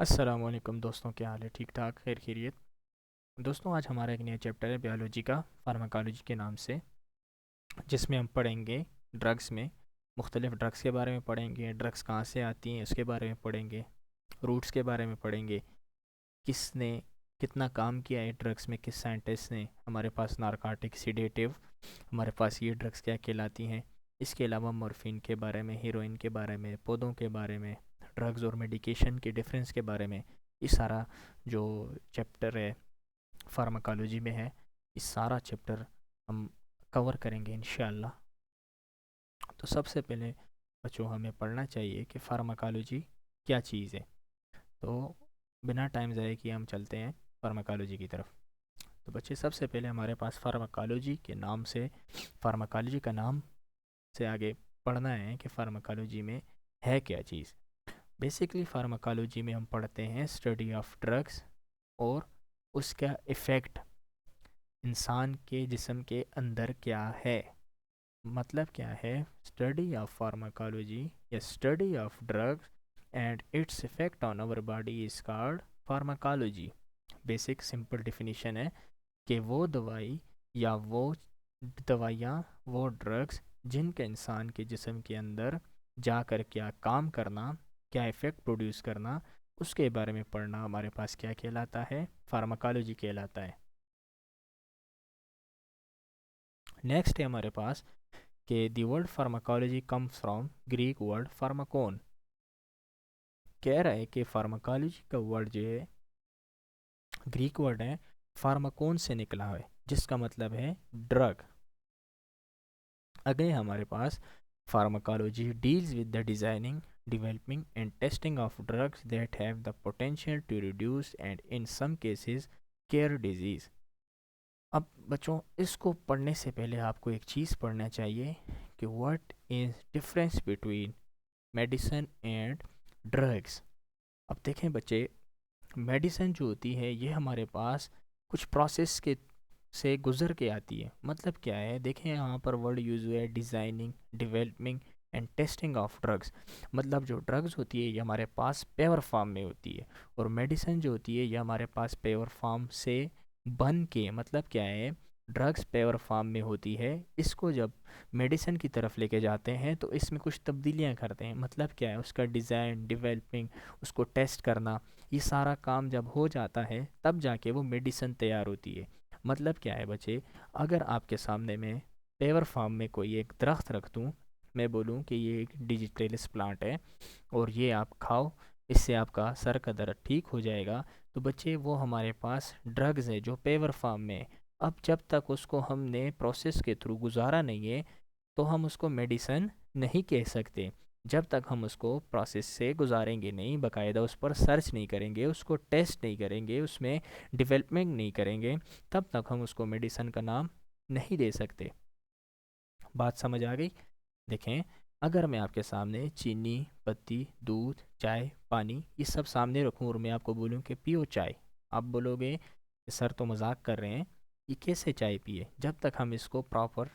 अस्सलाम वालेकुम दोस्तों, क्या हाल है? ठीक ठाक, खैर खैरियत। दोस्तों, आज हमारा एक नया चैप्टर है बायोलॉजी का, फार्माकोलॉजी के नाम से, जिसमें हम पढ़ेंगे ड्रग्स में मुख्तलिफ ड्रग्स के बारे में पढ़ेंगे, ड्रग्स कहाँ से आती हैं उसके बारे में पढ़ेंगे, रूट्स के बारे में पढ़ेंगे, किसने कितना काम किया है ड्रग्स में, किस साइंटिस्ट ने, हमारे पास नारकोटिक सिडेटिव, हमारे पास ये ड्रग्स क्या कहलाती हैं। इसके अलावा मॉर्फिन के बारे में, हीरोइन के बारे में, पौधों के बारे में, ड्रग्स और मेडिकेशन के डिफरेंस के बारे में, ये सारा जो चैप्टर है फार्माकोलॉजी में है, ये सारा चैप्टर हम कवर करेंगे इंशाल्लाह। तो सबसे पहले बच्चों हमें पढ़ना चाहिए कि फार्माकोलॉजी क्या चीज़ है। तो बिना टाइम ज़ाया किए हम चलते हैं फार्माकोलॉजी की तरफ। तो बच्चे, सबसे पहले हमारे पास फार्माकोलॉजी के नाम से, फार्माकोलॉजी का नाम से आगे पढ़ना है कि फार्माकोलॉजी में है क्या चीज़। बेसिकली फार्माकोलॉजी में हम पढ़ते हैं स्टडी ऑफ ड्रग्स और उसका इफ़ेक्ट इंसान के जिस्म के अंदर क्या है। मतलब क्या है, स्टडी ऑफ फार्माकोलॉजी या study of drugs and its effect on our body is called pharmacology. Basic simple definition है कि वो दवाई या वो दवाइयाँ, वो ड्रग्स जिनके इंसान के जिस्म के अंदर जाकर क्या काम करना, क्या इफ़ेक्ट प्रोड्यूस करना, उसके बारे में पढ़ना हमारे पास क्या कहलाता है, फार्माकोलॉजी कहलाता है। नेक्स्ट है हमारे पास कि the word pharmacology comes from Greek word pharmakon. कह रहा है कि फार्माकोलॉजी का वर्ड जो है ग्रीक वर्ड है फार्माकोन से निकला है, जिसका मतलब है ड्रग। अगले हमारे पास pharmacology deals with the designing, developing and testing of drugs that have the potential to reduce and in some cases cure disease। अब बच्चों, इसको पढ़ने से पहले आपको एक चीज़ पढ़ना चाहिए कि what is difference between medicine and drugs. अब देखें बच्चे, मेडिसिन जो होती है ये हमारे पास कुछ प्रोसेस के से गुजर के आती है। मतलब क्या है, देखें यहाँ पर वर्ड यूज़ हुआ है designing, developing and testing of drugs. मतलब जो ड्रग्स होती है ये हमारे पास पेवर फॉर्म में होती है, और मेडिसिन जो होती है ये हमारे पास पेवर फॉर्म से बन के, मतलब क्या है, ड्रग्स पेवर फॉर्म में होती है, इसको जब मेडिसिन की तरफ लेके जाते हैं तो इसमें कुछ तब्दीलियाँ करते हैं। मतलब क्या है, उसका डिज़ाइन, डेवलपिंग, उसको टेस्ट करना, ये सारा काम जब हो जाता है तब जाके वो मेडिसिन तैयार होती है। मतलब क्या है बच्चे, अगर आपके सामने में पेवर फार्म में कोई एक दरख्त रख दूँ, मैं बोलूँ कि ये एक डिजिटलिस प्लांट है और ये आप खाओ, इससे आपका सर का दर्द ठीक हो जाएगा, तो बच्चे वो हमारे पास ड्रग्स है जो पेवर फार्म में है। अब जब तक उसको हमने प्रोसेस के थ्रू गुजारा नहीं है तो हम उसको मेडिसन नहीं कह सकते। जब तक हम उसको प्रोसेस से गुजारेंगे नहीं, बाकायदा उस पर सर्च नहीं करेंगे, उसको टेस्ट नहीं करेंगे, उसमें डेवलपमेंट नहीं करेंगे, तब तक हम उसको मेडिसन का नाम नहीं दे सकते। बात समझ आ गई? देखें, अगर मैं आपके सामने चीनी, पत्ती, दूध, चाय, पानी ये सब सामने रखूं और मैं आपको बोलूं कि पियो चाय, आप बोलोगे कि सर तो मजाक कर रहे हैं, ये कैसे चाय पिए। जब तक हम इसको प्रॉपर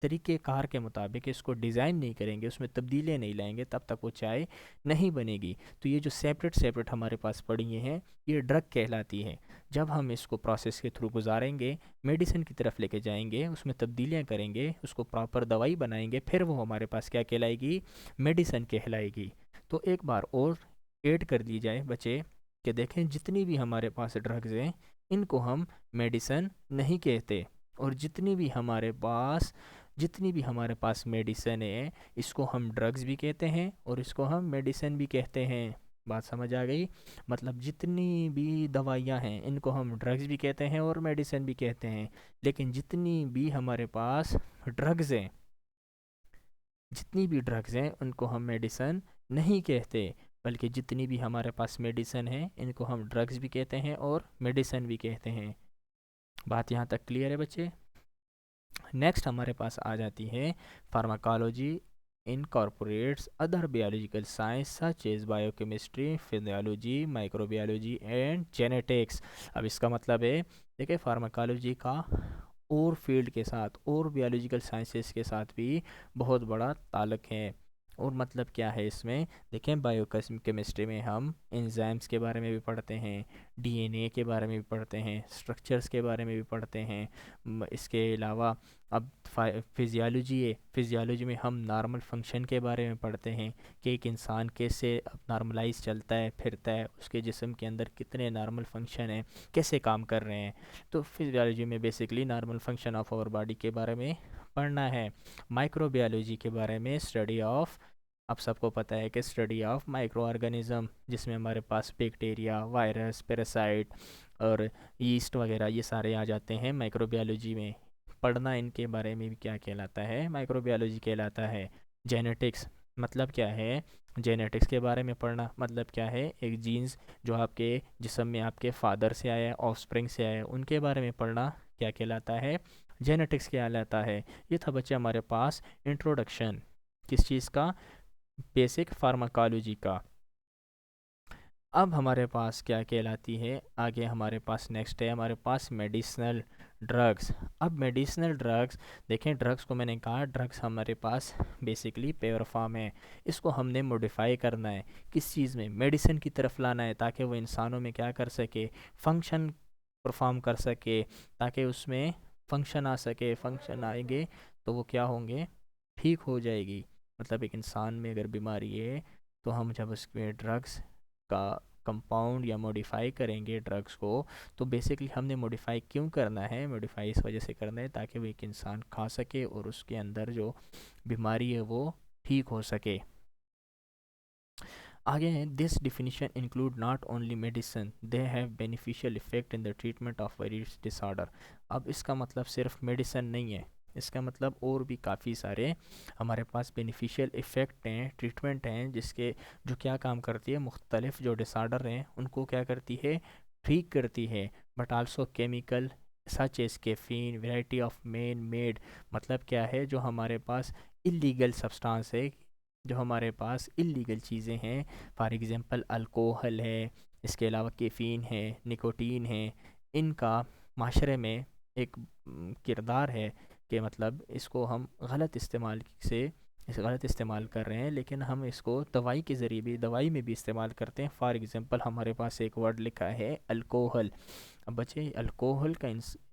तरीके कार के मुताबिक इसको डिज़ाइन नहीं करेंगे, उसमें तब्दीलियाँ नहीं लाएंगे, तब तक वो चाय नहीं बनेगी। तो ये जो सेपरेट सेपरेट हमारे पास पड़ी हैं ये ड्रग कहलाती है। जब हम इसको प्रोसेस के थ्रू गुजारेंगे, मेडिसिन की तरफ लेके जाएंगे, उसमें तब्दीलियाँ करेंगे, उसको प्रॉपर दवाई बनाएंगे, फिर वो हमारे पास क्या कहलाएगी, मेडिसिन कहलाएगी। तो एक बार और ऐड कर दी जाए बच्चे कि देखें, जितनी भी हमारे पास ड्रग्स हैं इनको हम मेडिसिन नहीं कहते, और जितनी भी हमारे पास मेडिसिन है इसको हम ड्रग्स भी कहते हैं और इसको हम मेडिसिन भी कहते हैं। बात समझ आ गई? मतलब जितनी भी दवाइयाँ हैं इनको हम ड्रग्स भी कहते हैं और मेडिसिन भी कहते हैं। लेकिन जितनी भी ड्रग्स हैं उनको हम मेडिसिन नहीं कहते, बल्कि जितनी भी हमारे पास मेडिसिन है इनको हम ड्रग्स भी कहते हैं और मेडिसिन भी कहते हैं। बात यहाँ तक क्लियर है बच्चे? नेक्स्ट हमारे पास आ जाती है pharmacology incorporates other biological science such as biochemistry, physiology, microbiology and genetics. अब इसका मतलब है, देखिए, फार्माकोलॉजी का और फील्ड के साथ और बायोलॉजिकल साइंसेस के साथ भी बहुत बड़ा ताल्लुक है। और मतलब क्या है इसमें, देखें बायोकेमिस्ट्री में हम एंजाइम्स के बारे में भी पढ़ते हैं, डीएनए के बारे में भी पढ़ते हैं, स्ट्रक्चर्स के बारे में भी पढ़ते हैं। इसके अलावा अब फिजियोलॉजी है, फिजियोलॉजी में हम नॉर्मल फंक्शन के बारे में पढ़ते हैं कि एक इंसान कैसे अब नॉर्मलाइज चलता है फिरता है, उसके जिस्म के अंदर कितने नॉर्मल फंक्शन हैं, कैसे काम कर रहे हैं। तो फिजियोलॉजी में basically normal function of our body के बारे में पढ़ना है। माइक्रोबायोलॉजी के बारे में स्टडी ऑफ, अब सबको पता है कि स्टडी ऑफ माइक्रो ऑर्गेनिज्म, जिसमें हमारे पास बैक्टीरिया, वायरस, पैरासाइट और यीस्ट वगैरह ये सारे आ जाते हैं माइक्रोबायोलॉजी में। पढ़ना इनके बारे में भी क्या कहलाता है, माइक्रोबायोलॉजी कहलाता है। जेनेटिक्स मतलब क्या है, जेनेटिक्स के बारे में पढ़ना मतलब क्या है, एक जीन्स जो आपके जिस्म में आपके फादर से आया है, ऑफस्प्रिंग से आया है, उनके बारे में पढ़ना क्या कहलाता है, जेनेटिक्स कहलाता है। ये था बच्चे हमारे पास इंट्रोडक्शन किस चीज़ का, बेसिक फार्माकोलॉजी का। अब हमारे पास क्या कहलाती है, आगे हमारे पास नेक्स्ट है हमारे पास मेडिसिनल ड्रग्स। अब मेडिसिनल ड्रग्स देखें, ड्रग्स को मैंने कहा ड्रग्स हमारे पास बेसिकली प्योर फॉर्म है, इसको हमने मॉडिफाई करना है किस चीज़ में, मेडिसिन की तरफ लाना है, ताकि वो इंसानों में क्या कर सके, फंक्शन परफॉर्म कर सके, ताकि उसमें फंक्शन आ सके, फंक्शन आएंगे तो वो क्या होंगे, ठीक हो जाएगी। मतलब एक इंसान में अगर बीमारी है तो हम जब उसमें ड्रग्स का कंपाउंड या मॉडिफाई करेंगे ड्रग्स को, तो बेसिकली हमने मॉडिफाई क्यों करना है, मॉडिफाई इस वजह से करना है ताकि वो एक इंसान खा सके और उसके अंदर जो बीमारी है वो ठीक हो सके। आगे है, this definition include not only medicine they have beneficial effect in the treatment of various disorder. अब इसका मतलब सिर्फ मेडिसिन नहीं है, इसका मतलब और भी काफ़ी सारे हमारे पास बेनिफिशियल इफ़ेक्ट हैं, ट्रीटमेंट हैं, जिसके जो क्या काम करती है, मुख्तलिफ जो डिसऑर्डर हैं उनको क्या करती है, ठीक करती है। But also chemical such as caffeine variety of man made, मतलब क्या है, जो हमारे पास इलीगल सब्सटेंस है, जो हमारे पास इलीगल चीज़ें हैं, फॉर एग्ज़ाम्पल अल्कोहल है, इसके अलावा कैफ़ीन है, निकोटीन है, इनका माशरे में एक किरदार है कि मतलब इसको हम गलत इस्तेमाल से इस गलत इस्तेमाल कर रहे हैं, लेकिन हम इसको दवाई के ज़रिए भी, दवाई में भी इस्तेमाल करते हैं। फॉर एग्ज़ाम्पल हमारे पास एक वर्ड लिखा है अल्कोहल। अब बच्चे अल्कोहल का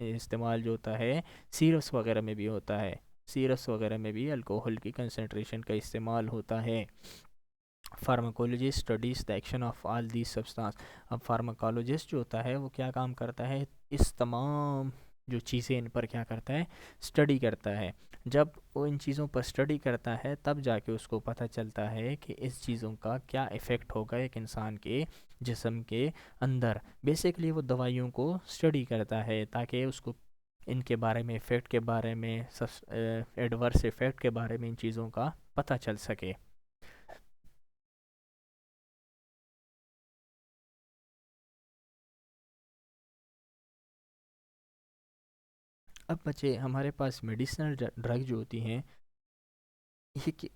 इस्तेमाल जो होता है सिरप्स वगैरह में भी होता है, सिरप्स वगैरह में भी अल्कोहल की कंसनट्रेशन का इस्तेमाल होता है। Pharmacologist studies the action of all these substance. अब फार्माकोलॉजिस्ट जो होता है वो क्या काम करता है, इस तमाम जो चीज़ें इन पर क्या करता है, स्टडी करता है। जब वो इन चीज़ों पर स्टडी करता है तब जाके उसको पता चलता है कि इस चीज़ों का क्या इफ़ेक्ट होगा एक इंसान के जिस्म के अंदर। बेसिकली वो दवाइयों को स्टडी करता है ताकि उसको इनके बारे में, इफ़ेक्ट के बारे में, एडवर्स इफ़ेक्ट के बारे में इन चीज़ों का पता चल सके। अब बच्चे हमारे पास मेडिसिनल ड्रग जो होती हैं,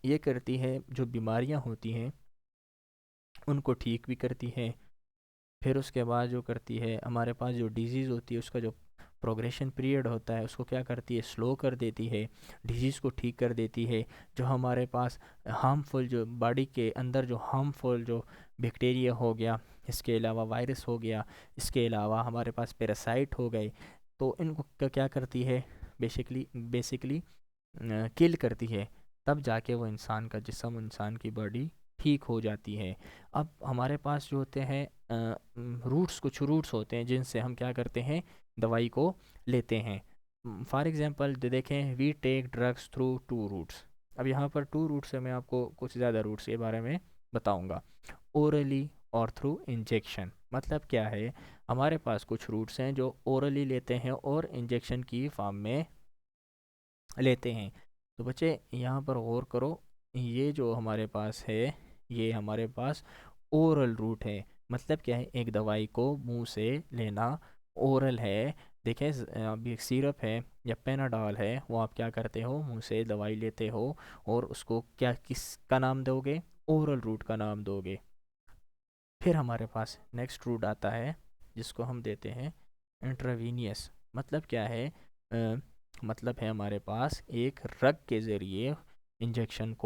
ये करती है जो बीमारियां होती हैं उनको ठीक भी करती है। फिर उसके बाद जो करती है, हमारे पास जो डिजीज़ होती है उसका जो प्रोग्रेशन पीरियड होता है उसको क्या करती है, स्लो कर देती है, डिजीज़ को ठीक कर देती है। जो हमारे पास हार्मफुल, जो बॉडी के अंदर जो हार्मफुल जो बैक्टीरिया हो गया, इसके अलावा वायरस हो गया, इसके अलावा हमारे पास पैरासाइट हो गए, तो इनको क्या करती है, बेसिकली बेसिकली किल करती है। तब जाके वो इंसान का जिस्म, इंसान की बॉडी ठीक हो जाती है। अब हमारे पास जो होते हैं रूट्स, कुछ रूट्स होते हैं जिनसे हम क्या करते हैं, दवाई को लेते हैं। फॉर एग्जांपल देखें, we take drugs through two routes. अब यहाँ पर टू रूट्स से मैं आपको कुछ ज़्यादा रूट्स के बारे में बताऊँगा। ओरली और थ्रू इंजेक्शन। मतलब क्या है, हमारे पास कुछ रूट्स हैं जो ओरली लेते हैं और इंजेक्शन की फॉर्म में लेते हैं। तो बच्चे यहाँ पर गौर करो, ये जो हमारे पास है ये हमारे पास ओरल रूट है। मतलब क्या है, एक दवाई को मुंह से लेना ओरल है। देखें अभी एक सिरप है या पेनाडॉल है, वो आप क्या करते हो, मुंह से दवाई लेते हो और उसको क्या, किसका नाम दोगे, ओरल रूट का नाम दोगे। फिर हमारे पास नेक्स्ट रूट आता है जिसको हम देते हैं इंट्रावीनियस। मतलब क्या है, मतलब है हमारे पास एक रग के ज़रिए इंजेक्शन को